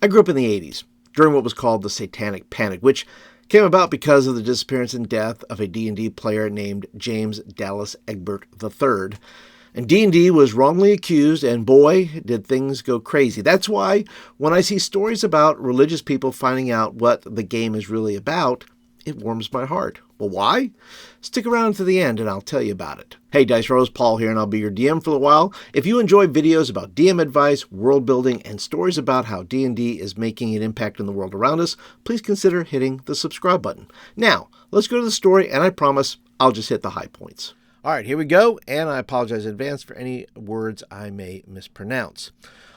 I grew up in the 80s, during what was called the Satanic Panic, which came about because of the disappearance and death of a D&D player named James Dallas Egbert III. And D&D was wrongly accused, and boy, did things go crazy. That's why when I see stories about religious people finding out what the game is really about, it warms my heart. Well, why? Stick around to the end and I'll tell you about it. Hey, Dice Rose, Paul here, and I'll be your DM for a while. If you enjoy videos about DM advice, world building, and stories about how D&D is making an impact in the world around us, please consider hitting the subscribe button. Now, let's go to the story, and I promise I'll just hit the high points. All right, here we go, and I apologize in advance for any words I may mispronounce.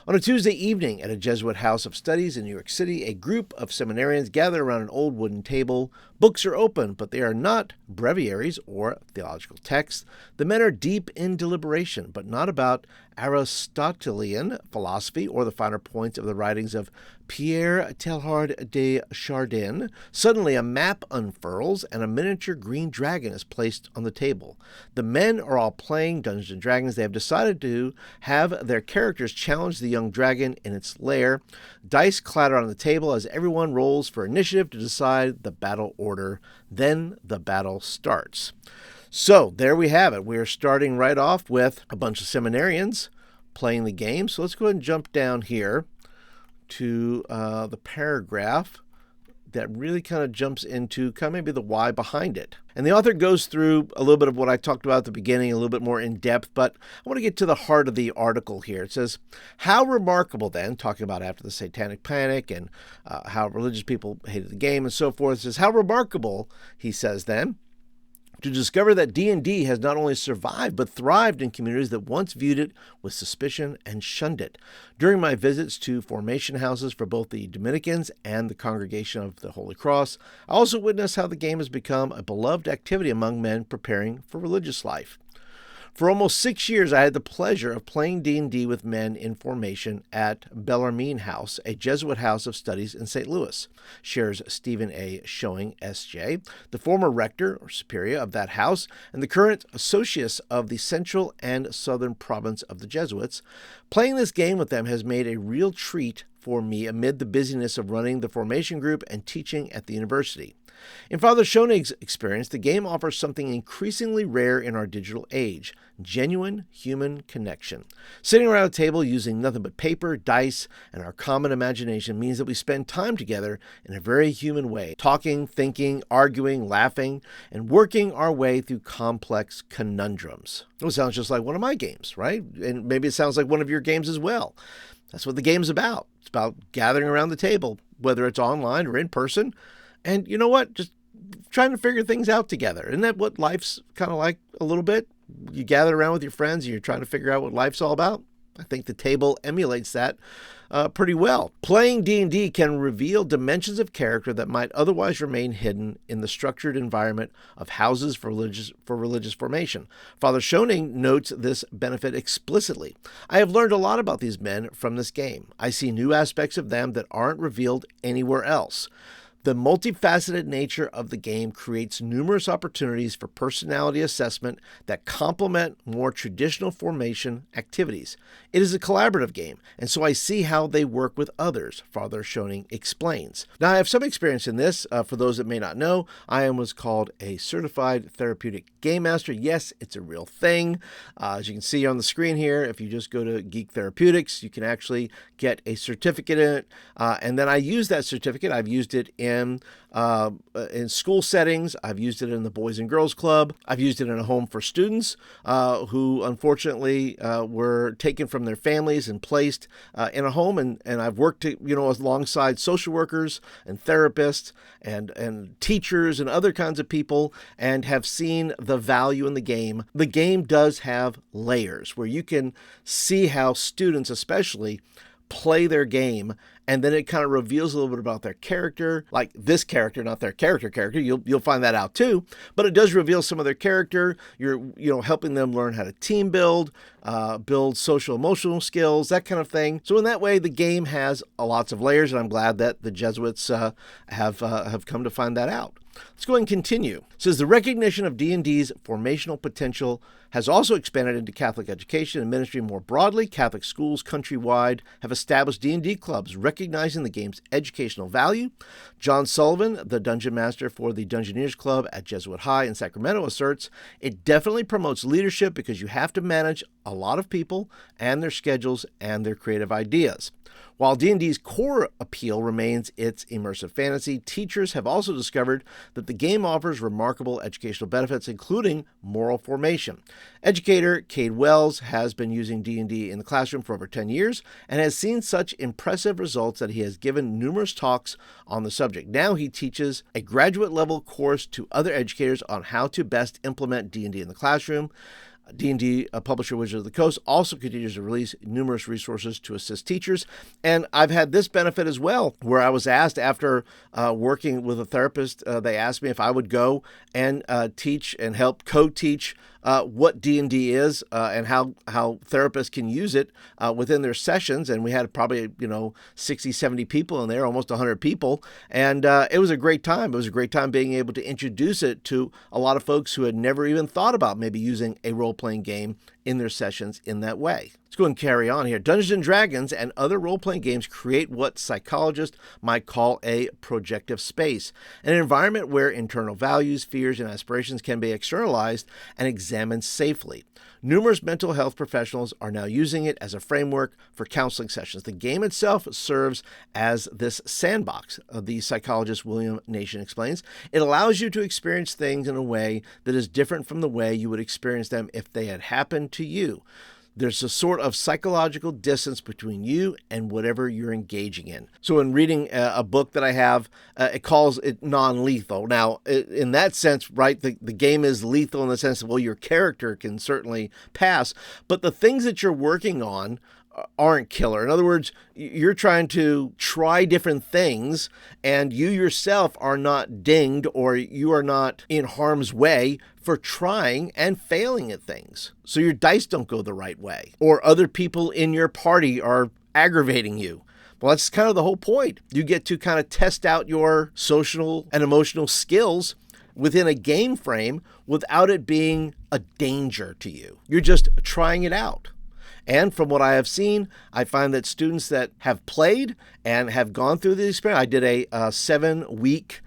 On a Tuesday evening at a Jesuit house of studies in New York City, a group of seminarians gather around an old wooden table. Books are open, but they are not breviaries or theological texts. The men are deep in deliberation, but not about Aristotelian philosophy or the finer points of the writings of Pierre Teilhard de Chardin. Suddenly, a map unfurls and a miniature green dragon is placed on the table. The men are all playing Dungeons & Dragons. They have decided to have their characters challenge the young dragon in its lair. Dice clatter on the table as everyone rolls for initiative to decide the battle order. Then the battle starts. So there we have it. We are starting right off with a bunch of seminarians playing the game. So let's go ahead and jump down here to the paragraph that really kind of jumps into kind of maybe the why behind it. And the author goes through a little bit of what I talked about at the beginning, a little bit more in depth, but I want to get to the heart of the article here. It says, how remarkable then, talking about after the Satanic Panic and how religious people hated the game and so forth, it says, how remarkable, he says then, to discover that D&D has not only survived but thrived in communities that once viewed it with suspicion and shunned it. During my visits to formation houses for both the Dominicans and the Congregation of the Holy Cross, I also witnessed how the game has become a beloved activity among men preparing for religious life. For almost 6 years, I had the pleasure of playing D&D with men in formation at Bellarmine House, a Jesuit house of studies in St. Louis, shares Stephen A. Showing, S.J., the former rector or superior of that house and the current associates of the central and southern province of the Jesuits. Playing this game with them has made a real treat for me amid the busyness of running the formation group and teaching at the university. In Father Schoenig's experience, the game offers something increasingly rare in our digital age, genuine human connection. Sitting around a table using nothing but paper, dice, and our common imagination means that we spend time together in a very human way, talking, thinking, arguing, laughing, and working our way through complex conundrums. It sounds just like one of my games, right? And maybe it sounds like one of your games as well. That's what the game's about. It's about gathering around the table, whether it's online or in person. And you know what? Just trying to figure things out together. Isn't that what life's kind of like a little bit? You gather around with your friends and you're trying to figure out what life's all about. I think the table emulates that pretty well. Playing D&D can reveal dimensions of character that might otherwise remain hidden in the structured environment of houses for religious formation. Father Schoening notes this benefit explicitly. I have learned a lot about these men from this game. I see new aspects of them that aren't revealed anywhere else. The multifaceted nature of the game creates numerous opportunities for personality assessment that complement more traditional formation activities. It is a collaborative game, and so I see how they work with others, Father Schoening explains. Now, I have some experience in this. For those that may not know, I am what's called a certified therapeutic game master. Yes, it's a real thing. As you can see on the screen here, if you just go to Geek Therapeutics, you can actually get a certificate in it. And then I use that certificate. I've used it in school settings. I've used it in the Boys and Girls Club. I've used it in a home for students who unfortunately were taken from their families and placed in a home. And I've worked alongside social workers and therapists and teachers and other kinds of people and have seen the value in the game. The game does have layers where you can see how students especially play their game, and then it kind of reveals a little bit about their character, like this character, not their character. You'll find that out too, but it does reveal some of their character. You're helping them learn how to team build social emotional skills, that kind of thing. So in that way, the game has lots of layers, and I'm glad that the Jesuits have come to find that out. Let's go ahead and continue. It says the recognition of D&D's formational potential has also expanded into Catholic education and ministry more broadly. Catholic schools countrywide have established D&D clubs, recognizing the game's educational value. John Sullivan, the dungeon master for the Dungeoneers Club at Jesuit High in Sacramento, asserts, it definitely promotes leadership because you have to manage a lot of people and their schedules and their creative ideas. While D&D's core appeal remains its immersive fantasy, teachers have also discovered that the game offers remarkable educational benefits, including moral formation. Educator Cade Wells has been using D&D in the classroom for over 10 years and has seen such impressive results that he has given numerous talks on the subject. Now he teaches a graduate-level course to other educators on how to best implement D&D in the classroom. D&D publisher Wizards of the Coast also continues to release numerous resources to assist teachers. And I've had this benefit as well, where I was asked after working with a therapist, they asked me if I would go and teach and help co-teach what D&D is and how therapists can use it within their sessions. And we had probably, 60, 70 people in there, almost 100 people. And it was a great time. It was a great time being able to introduce it to a lot of folks who had never even thought about maybe using a role-playing game in their sessions in that way. Let's go and carry on here. Dungeons & Dragons and other role-playing games create what psychologists might call a projective space, an environment where internal values, fears, and aspirations can be externalized and examined safely. Numerous mental health professionals are now using it as a framework for counseling sessions. The game itself serves as this sandbox, the psychologist William Nation explains. It allows you to experience things in a way that is different from the way you would experience them if they had happened to you. There's a sort of psychological distance between you and whatever you're engaging in. So in reading a book that I have, it calls it non-lethal. Now, in that sense, right, the game is lethal in the sense that, well, your character can certainly pass, but the things that you're working on aren't killer. In other words, you're trying to try different things and you yourself are not dinged or you are not in harm's way for trying and failing at things. So your dice don't go the right way or other people in your party are aggravating you. Well, that's kind of the whole point. You get to kind of test out your social and emotional skills within a game frame without it being a danger to you. You're just trying it out. And from what I have seen, I find that students that have played and have gone through the experience, I did a 7-week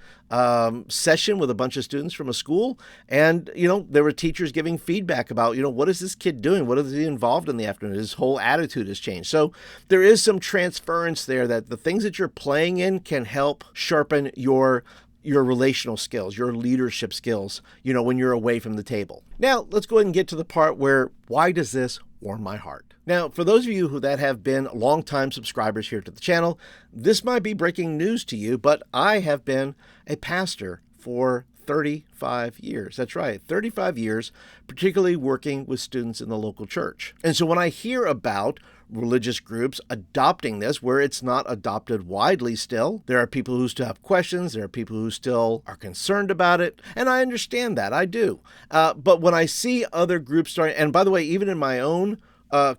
session with a bunch of students from a school, and, there were teachers giving feedback about, what is this kid doing? What is he involved in the afternoon? His whole attitude has changed. So there is some transference there that the things that you're playing in can help sharpen your relational skills, your leadership skills, when you're away from the table. Now, let's go ahead and get to the part where, why does this warm my heart? Now, for those of you that have been longtime subscribers here to the channel, this might be breaking news to you, but I have been a pastor for 35 years. That's right, 35 years, particularly working with students in the local church. And so when I hear about religious groups adopting this, where it's not adopted widely still, there are people who still have questions, there are people who still are concerned about it, and I understand that, I do. But when I see other groups starting, and by the way, even in my own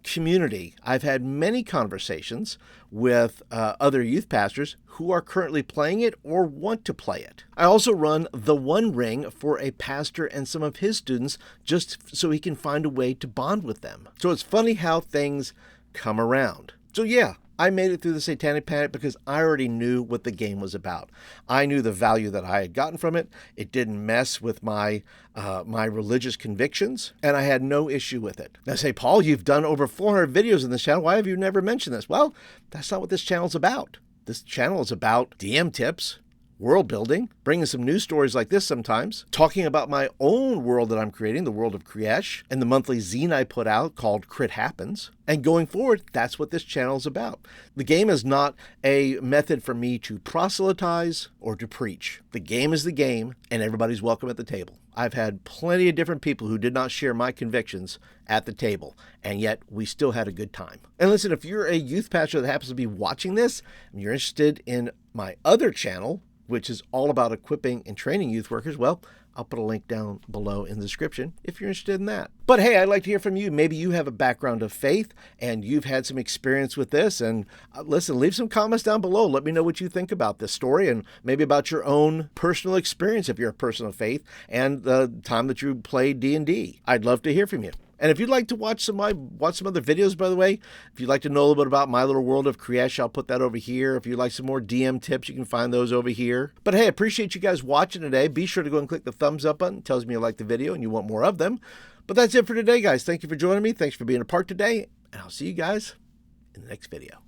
community, I've had many conversations with other youth pastors who are currently playing it or want to play it. I also run the One Ring for a pastor and some of his students just so he can find a way to bond with them. So it's funny how things come around. So yeah, I made it through the Satanic Panic because I already knew what the game was about. I knew the value that I had gotten from it. It didn't mess with my religious convictions, and I had no issue with it. Now say, Paul, you've done over 400 videos in this channel. Why have you never mentioned this? Well, that's not what this channel is about. This channel is about DM tips, world building, bringing some news stories like this sometimes, talking about my own world that I'm creating, the world of Kriesh, and the monthly zine I put out called Crit Happens. And going forward, that's what this channel is about. The game is not a method for me to proselytize or to preach. The game is the game, and everybody's welcome at the table. I've had plenty of different people who did not share my convictions at the table, and yet we still had a good time. And listen, if you're a youth pastor that happens to be watching this, and you're interested in my other channel, which is all about equipping and training youth workers, well, I'll put a link down below in the description if you're interested in that. But hey, I'd like to hear from you. Maybe you have a background of faith and you've had some experience with this. And listen, leave some comments down below. Let me know what you think about this story and maybe about your own personal experience if you're a person of faith and the time that you played D&D. I'd love to hear from you. And if you'd like to watch some other videos, by the way, if you'd like to know a little bit about my little world of Kriesh, I'll put that over here. If you'd like some more DM tips, you can find those over here. But hey, I appreciate you guys watching today. Be sure to go and click the thumbs up button. It tells me you like the video and you want more of them. But that's it for today, guys. Thank you for joining me. Thanks for being a part today. And I'll see you guys in the next video.